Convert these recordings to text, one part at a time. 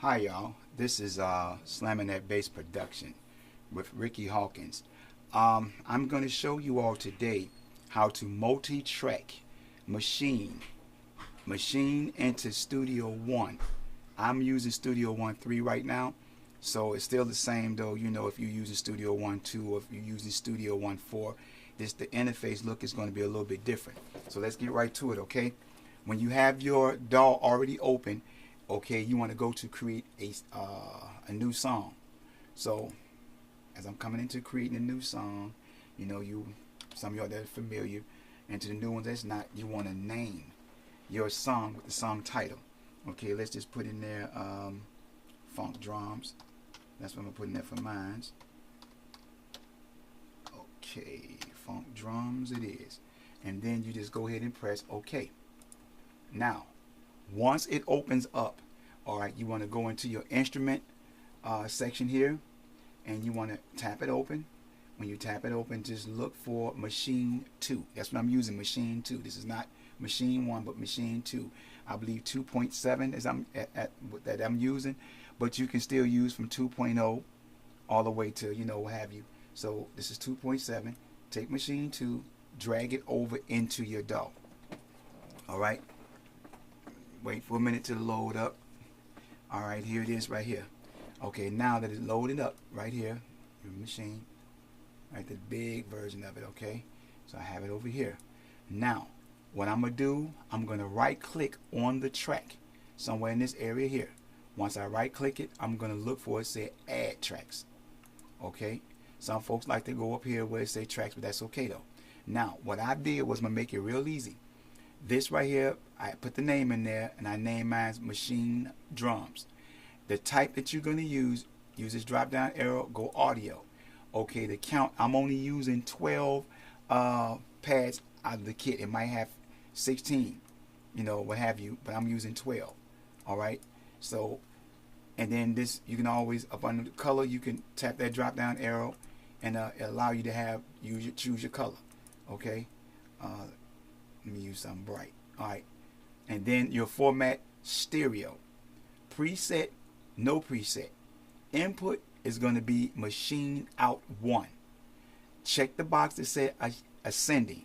Hi y'all, this is Slamming That Bass Production with Ricky Hawkins. I'm going to show you all today how to multi-track Maschine into Studio One. I'm using Studio One 3 right now, so it's still the same though. You know, if you're using Studio One 2 or if you're using Studio One 4, the interface look is going to be a little bit different. So let's get right to it, okay? When you have your DAW already open, okay, you want to go to create a new song. So as I'm coming into creating a new song, you know, some of y'all that are familiar, and to the new ones that's not, you want to name your song with the song title. Okay, let's just put in there funk drums. That's what I'm gonna put in there for mine. Okay, funk drums it is. And then you just go ahead and press OK. Now once it opens up, alright, you want to go into your instrument section here, and you want to tap it open. When you tap it open, just look for Maschine 2. That's what I'm using, Maschine 2. This is not Maschine 1, but Maschine 2. I believe 2.7 is that I'm using, but you can still use from 2.0 all the way to, you know, what have you. So this is 2.7. Take Maschine 2, drag it over into your DAW. Alright. Wait for a minute to load up. Alright, here it is right here. Okay, now that it's loaded up right here, your Maschine, right, the big version of it, okay? So I have it over here. Now, what I'm going to do, I'm going to right click on the track somewhere in this area here. Once I right click it, I'm going to look for it, say add tracks. Okay? Some folks like to go up here where it say tracks, but that's okay though. Now, what I did was going to make it real easy. This right here, I put the name in there, and I named mine Maschine Drums. The type that you're going to use this drop down arrow, go audio. Okay, the count, I'm only using 12 pads out of the kit. It might have 16, you know, what have you, but I'm using 12. Alright, so, and then this, you can always, up under the color, you can tap that drop down arrow, and allow you to choose your color. Okay, let me use something bright. Alright, and then your format, stereo. Preset, no preset. Input is going to be Maschine out 1. Check the box that said ascending.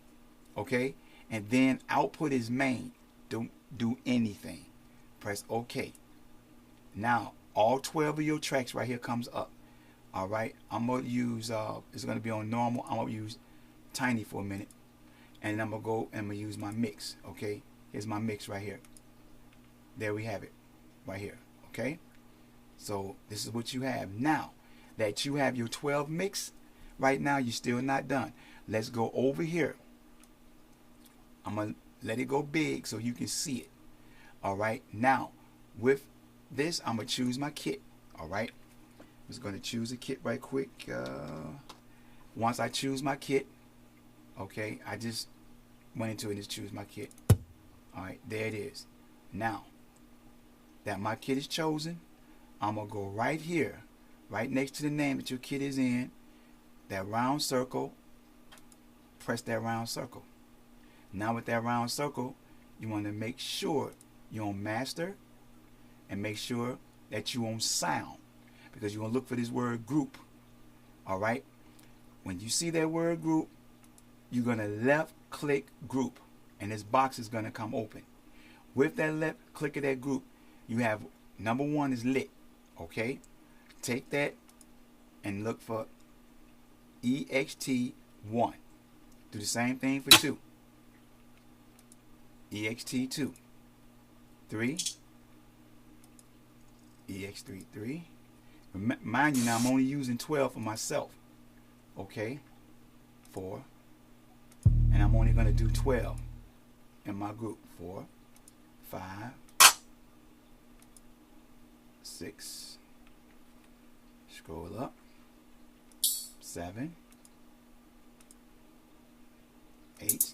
Okay, and then output is main. Don't do anything. Press OK. Now all 12 of your tracks right here comes up. Alright, I'm going to use it's going to be on normal. I'm going to use tiny for a minute, and I'm going to go and I'm going to use my mix. Okay, here's my mix right here. There we have it right here. Okay, so this is what you have. Now that you have your 12 mix, right now you're still not done. Let's go over here. I'm going to let it go big so you can see it. Alright, now with this I'm going to choose my kit. Alright, I'm just going to choose a kit right quick. Once I choose my kit, okay, I just went into it and just choose my kit. Alright, there it is. Now that my kit is chosen, I'm going to go right here, right next to the name that your kit is in, that round circle, press that round circle. Now with that round circle, you want to make sure you're on master, and make sure that you're on sound, because you're going to look for this word group. Alright, when you see that word group, you're going to left click group, and this box is going to come open. With that left click of that group, you have number 1 is lit. Okay, take that and look for EXT1. Do the same thing for 2. EXT2. 3. EX33. Mind you, now I'm only using 12 for myself. Okay, 4. And I'm only going to do 12 in my group. 4, 5, 6, scroll up, 7, 8,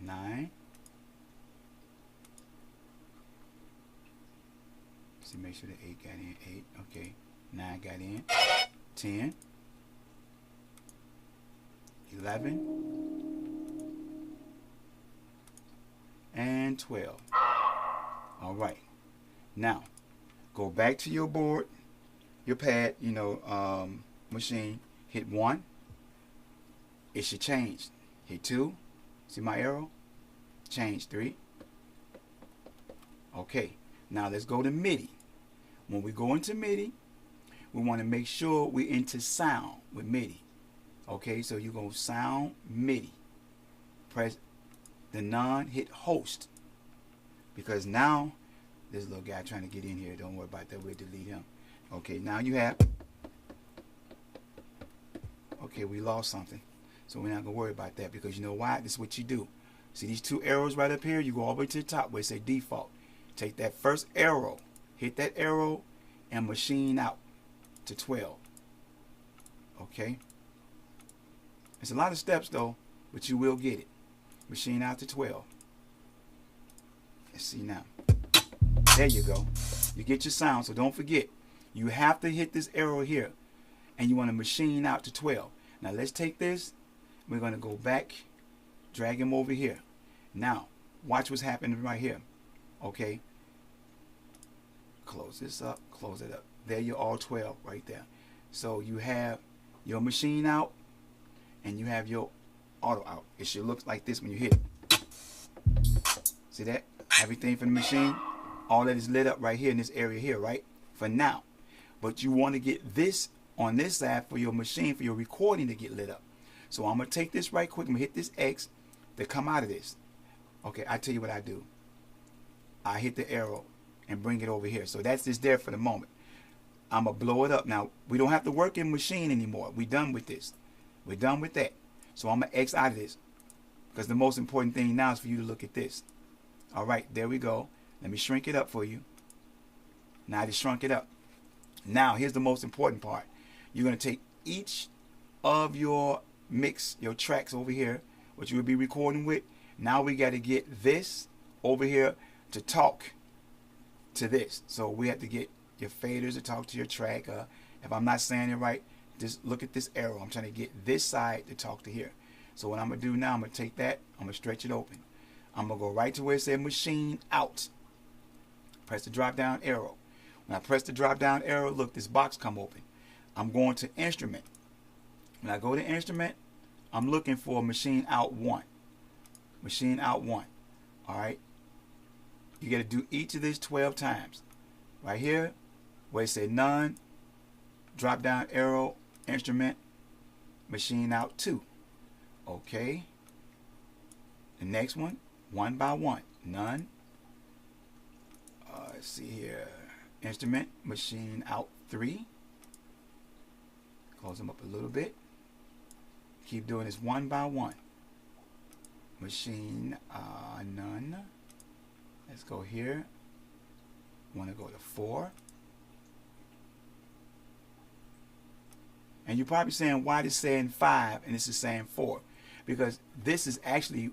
9, see, make sure the 8 got in, 8, okay, 9 got in, 10, 11, 12. All right. Now, go back to your board, your pad, machine. Hit 1. It should change. Hit 2. See my arrow? Change. 3. Okay. Now let's go to MIDI. When we go into MIDI, we want to make sure we're into sound with MIDI. Okay, so you go sound MIDI. Press the none, hit host. Because now, this little guy trying to get in here, don't worry about that, we'll delete him. Okay, now you have, okay, we lost something. So we're not going to worry about that because you know why? This is what you do. See these 2 arrows right up here? You go all the way to the top where it say default. Take that first arrow, hit that arrow, and machine out to 12. Okay? It's a lot of steps though, but you will get it. Machine out to 12. Let's see now. There you go. You get your sound, so don't forget. You have to hit this arrow here, and you want to machine out to 12. Now let's take this. We're going to go back, drag him over here. Now, watch what's happening right here. Okay? Close this up, close it up. There you're all 12 right there. So you have your machine out, and you have your auto out. It should look like this when you hit it. See that? Everything from the machine, all that is lit up right here in this area here, right? For now. But you want to get this on this side for your machine, for your recording to get lit up. So I'm going to take this right quick. I'm going to hit this X to come out of this. Okay, I tell you what I do. I hit the arrow and bring it over here. So that's just there for the moment. I'm going to blow it up. Now, we don't have to work in machine anymore. We're done with this. We're done with that. So I'm going to X out of this. Because the most important thing now is for you to look at this. All right, there we go. Let me shrink it up for you. Now I just shrunk it up. Now, here's the most important part. You're going to take each of your mix, your tracks over here, what you will be recording with. Now we got to get this over here to talk to this. So we have to get your faders to talk to your track. If I'm not saying it right, just look at this arrow. I'm trying to get this side to talk to here. So what I'm going to do now, I'm going to take that, I'm going to stretch it open. I'm going to go right to where it says machine out. Press the drop down arrow. When I press the drop down arrow, look, this box come open. I'm going to instrument. When I go to instrument, I'm looking for machine out 1. Machine out 1. Alright. You got to do each of these 12 times. Right here, where it says none, drop down arrow, instrument, machine out 2. Okay. The next one, 1 by 1. None. Let's see here. Instrument, machine out 3. Close them up a little bit. Keep doing this 1 by 1. Machine, none. Let's go here. Want to go to 4. And you're probably saying, why this is saying 5 and this is saying 4? Because this is actually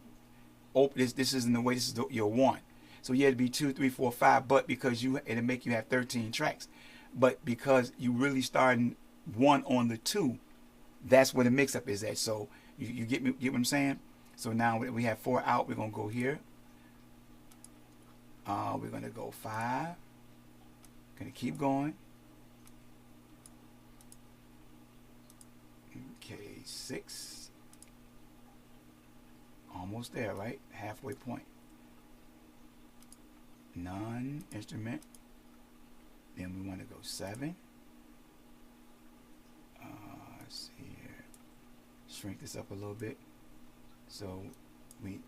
open. This isn't the way. This is your 1. So you had to be 2, 3, 4, 5. But because it'll make you have 13 tracks. But because you really starting 1 on the 2, that's where the mix-up is at. So you get what I'm saying? So now we have 4 out. We're gonna go here. We're gonna go 5. Gonna keep going. Okay, 6. Almost there, right? Halfway point. None, instrument. Then we want to go 7. Let's see here. Shrink this up a little bit so we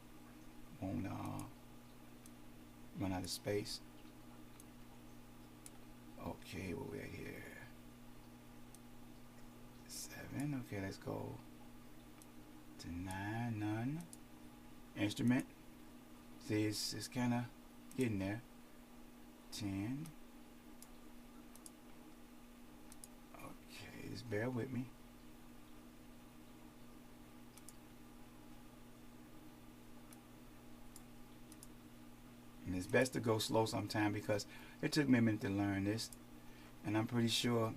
won't run out of space. Okay, where we at here? 7. Okay, let's go to 9. None. Instrument. See, it's kind of getting there. 10. Okay, just bear with me. And it's best to go slow sometime because it took me a minute to learn this. And I'm pretty sure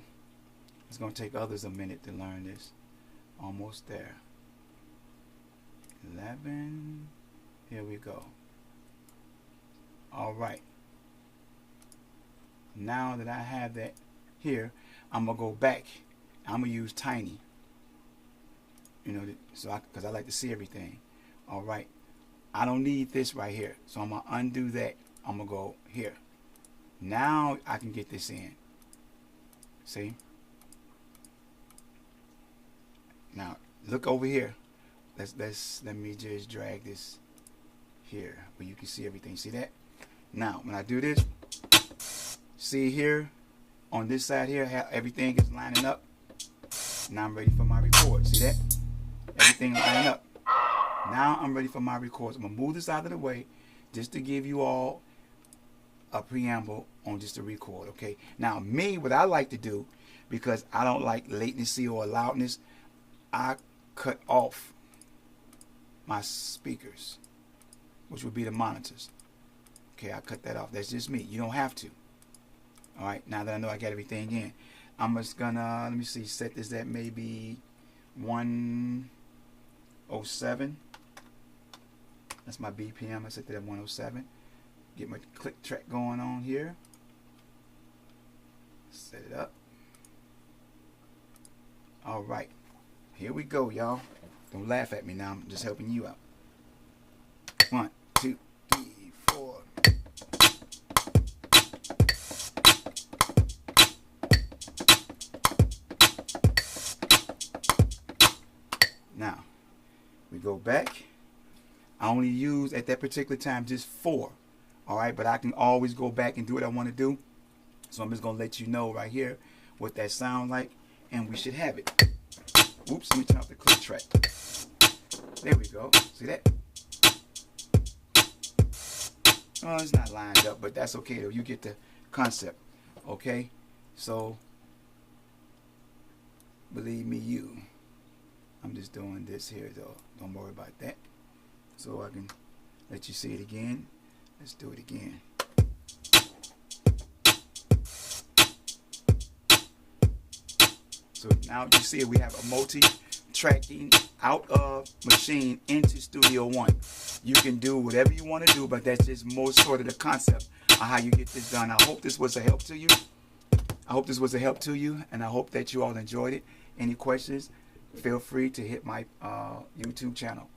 it's going to take others a minute to learn this. Almost there. 11. Here we go. All right. Now that I have that here, I'm gonna go back. I'm gonna use tiny. You know, because I like to see everything. All right. I don't need this right here, so I'm gonna undo that. I'm gonna go here. Now I can get this in. See? Now look over here. Let me just drag this here where you can see everything. See that? Now when I do this, see here on this side here how everything is lining up. Now I'm ready for my record. See that? Everything lining up. Now I'm ready for my record. I'm gonna move this out of the way just to give you all a preamble on just the record. Okay. Now me, what I like to do, because I don't like latency or loudness, I cut off my speakers, which would be the monitors. Okay, I cut that off. That's just me. You don't have to. All right. Now that I know I got everything in, I'm just gonna, let me see, set this at maybe 107. That's my BPM. I set that at 107. Get my click track going on here. Set it up. All right. Here we go, y'all. Don't laugh at me now. I'm just helping you out. 1, 2, 3, 4. Now, we go back. I only use at that particular time just 4. All right, but I can always go back and do what I want to do. So I'm just going to let you know right here what that sounds like, and we should have it. Oops, let me turn off the click track. There we go. See that? Oh, it's not lined up, but that's okay though. You get the concept. Okay? So, believe me, I'm just doing this here though. Don't worry about that. So I can let you see it again. Let's do it again. So now you see we have a multi-tracking out of Maschine into Studio One. You can do whatever you want to do, but that's just more sort of the concept of how you get this done. I hope this was a help to you. I hope this was a help to you, and I hope that you all enjoyed it. Any questions, feel free to hit my YouTube channel.